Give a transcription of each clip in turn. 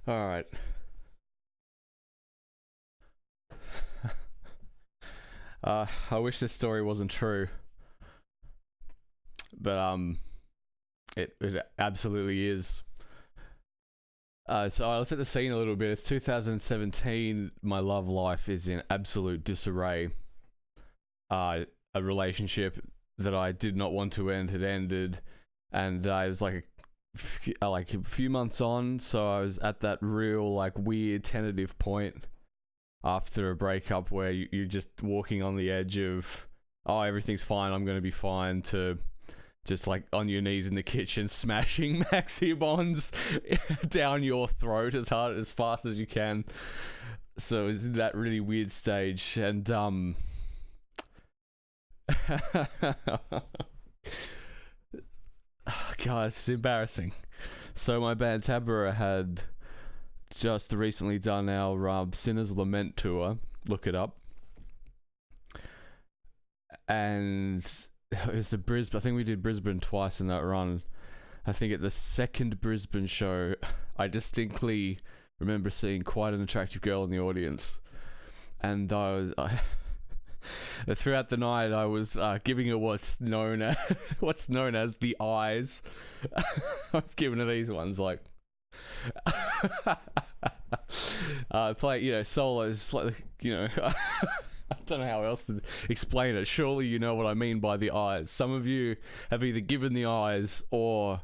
All right. I wish this story wasn't true, but it absolutely is. So I'll set the scene a little bit. It's 2017. My love life is in absolute disarray. A relationship that I did not want to end had ended, and it was like a few months on. So I was at that real like weird tentative point after a breakup where you're just walking on the edge of, oh, everything's fine, I'm going to be fine, to just like on your knees in the kitchen smashing maxi bonds down your throat as fast as you can. So it's that really weird stage, and God, it's embarrassing. So my band Tabara had just recently done our Sinner's Lament tour. Look it up. And it was a Brisbane. I think we did Brisbane twice in that run. I think at the second Brisbane show, I distinctly remember seeing quite an attractive girl in the audience, and throughout the night I was giving her what's known as the eyes. I was giving her these ones like. Play solos, like I don't know how else to explain it. Surely you know what I mean by the eyes. Some of you have either given the eyes or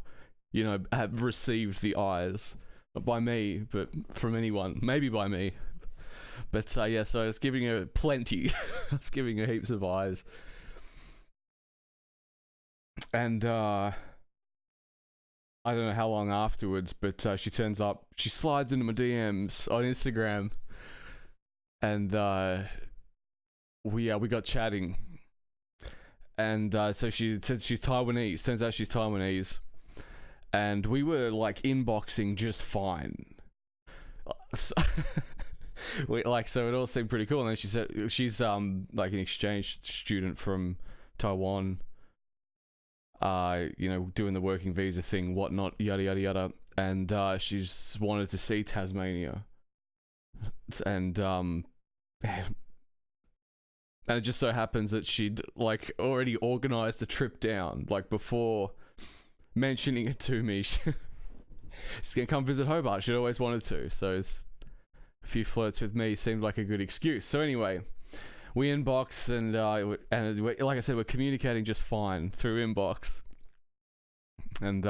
have received the eyes. Not by me, but from anyone. Maybe by me. But yeah, so I was giving her plenty. I was giving her heaps of eyes. And I don't know how long afterwards, but she turns up. She slides into my DMs on Instagram, and we got chatting. And so she said she's Taiwanese. Turns out she's Taiwanese, and we were like inboxing just fine. So, so it all seemed pretty cool. And then she said she's like an exchange student from Taiwan. Doing the working visa thing, whatnot, yada yada yada, and she's wanted to see Tasmania, and it just so happens that she'd like already organised the trip down, like before mentioning it to me. She's gonna come visit Hobart. She'd always wanted to, so it's a few flirts with me seemed like a good excuse. So anyway, we inbox, and like I said, we're communicating just fine through inbox, and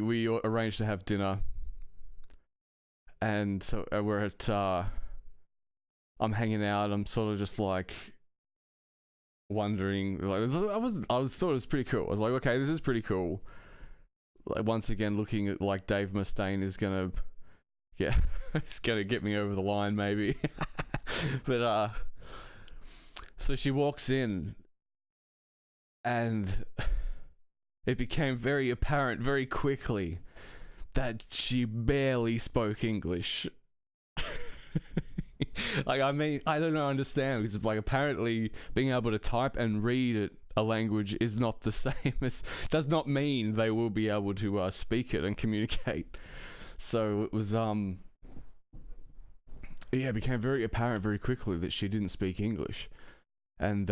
we arranged to have dinner, and so we're at I'm hanging out. I'm sort of just like wondering, like I thought it was pretty cool. I was like, okay, this is pretty cool. Like once again, looking at like Dave Mustaine is gonna. Yeah, it's gonna get me over the line, maybe. But so she walks in, and it became very apparent very quickly that she barely spoke English. Like, I mean, I don't know, understand, because like apparently being able to type and read a language is not the same as, does not mean they will be able to speak it and communicate. So it was it became very apparent very quickly that she didn't speak English, and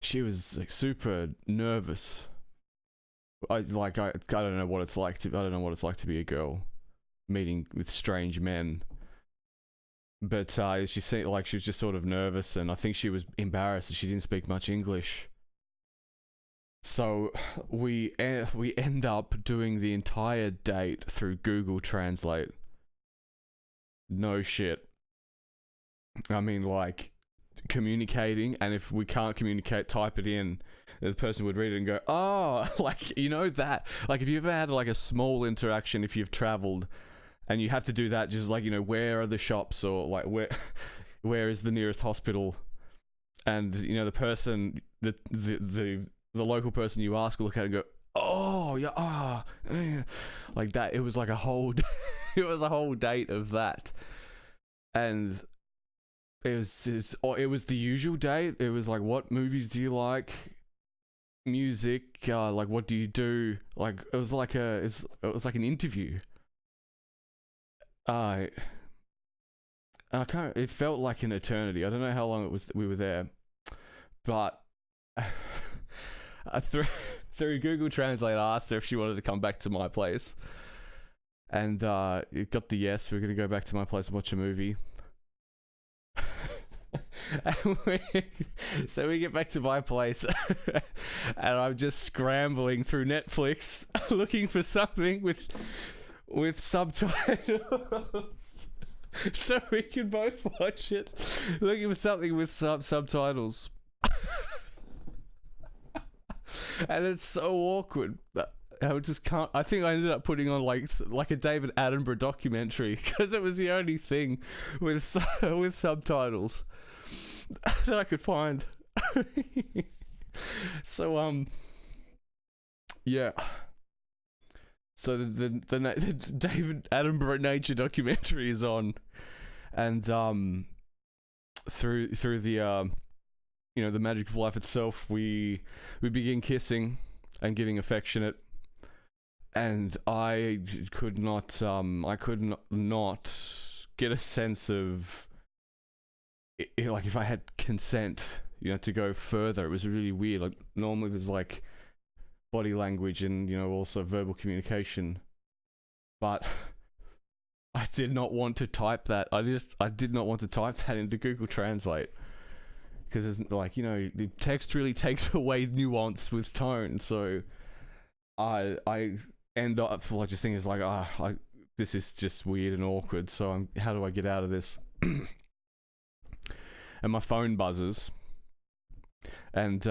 she was like super nervous. I don't know what it's like to be a girl meeting with strange men, but she seemed like she was just sort of nervous, and I think she was embarrassed that she didn't speak much English. So we end up doing the entire date through Google Translate. No shit. I mean, like, communicating, and if we can't communicate, type it in. The person would read it and go, oh, like, that. Like, if you've ever had like a small interaction, if you've traveled, and you have to do that, just like, where are the shops, or like where is the nearest hospital, and the person, the local person you ask will look at it and go, oh yeah, yeah, like that. It was like a whole it was a whole date of that, and it was the usual date. It was like, what movies do you like? music, like what do you do? Like it was like an interview. And I can't. It felt like an eternity. I don't know how long it was that we were there, but I through Google Translate, I asked her if she wanted to come back to my place, and it got the yes. We're gonna go back to my place and watch a movie. So we get back to my place, and I'm just scrambling through Netflix looking for something with subtitles, so we can both watch it. Looking for something with subtitles. And it's so awkward. I just can't. I think I ended up putting on like a David Attenborough documentary because it was the only thing with subtitles that I could find. So yeah. So the David Attenborough nature documentary is on, and through the the magic of life itself, we begin kissing and getting affectionate, and I could not get a sense of like if I had consent, to go further. It was really weird. Like normally there's like body language and also verbal communication, but I did not want to type that. I did not want to type that into Google Translate. Because it's like, the text really takes away nuance with tone. So I end up like just thinking, it's like, this is just weird and awkward. So how do I get out of this? And my phone buzzes, and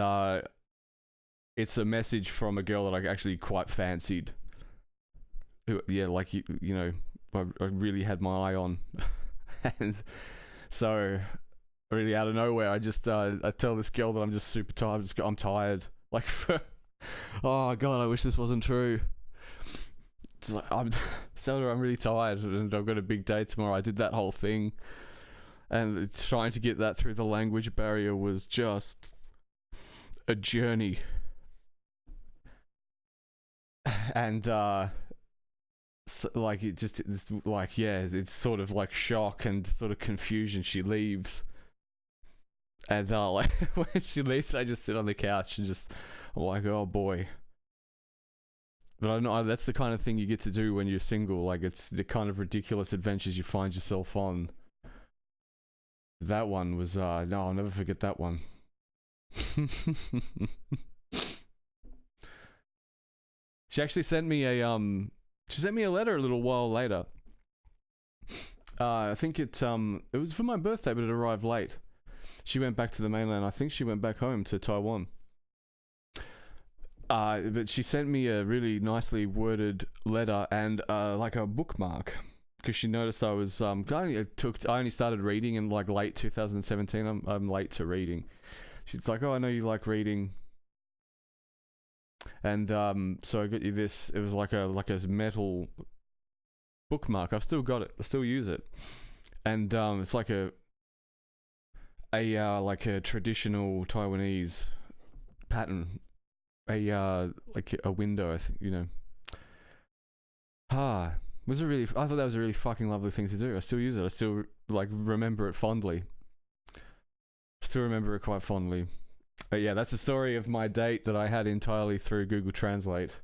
it's a message from a girl that I actually quite fancied. Who, yeah, like I really had my eye on, and so. Really out of nowhere, I just I tell this girl that I'm just super tired. I'm tired. Like, oh god, I wish this wasn't true. It's like I'm really tired, and I've got a big day tomorrow. I did that whole thing, and trying to get that through the language barrier was just a journey. And so, like it's sort of like shock and sort of confusion. She leaves. And like when she leaves, I just sit on the couch and I'm like, oh boy. But I know that's the kind of thing you get to do when you're single. Like it's the kind of ridiculous adventures you find yourself on. That one was no, I'll never forget that one. She actually sent me a letter a little while later. I think it was for my birthday, but it arrived late. She went back to the mainland. I think she went back home to Taiwan. But she sent me a really nicely worded letter and like a bookmark, because she noticed I was I only started reading in like late 2017. I'm late to reading. She's like, oh, I know you like reading. And so I got you this. It was like a metal bookmark. I've still got it. I still use it. And it's like a traditional Taiwanese pattern, like a window. I think was it really? I thought that was a really fucking lovely thing to do. I still use it. I still remember it fondly. Still remember it quite fondly. But yeah, that's the story of my date that I had entirely through Google Translate.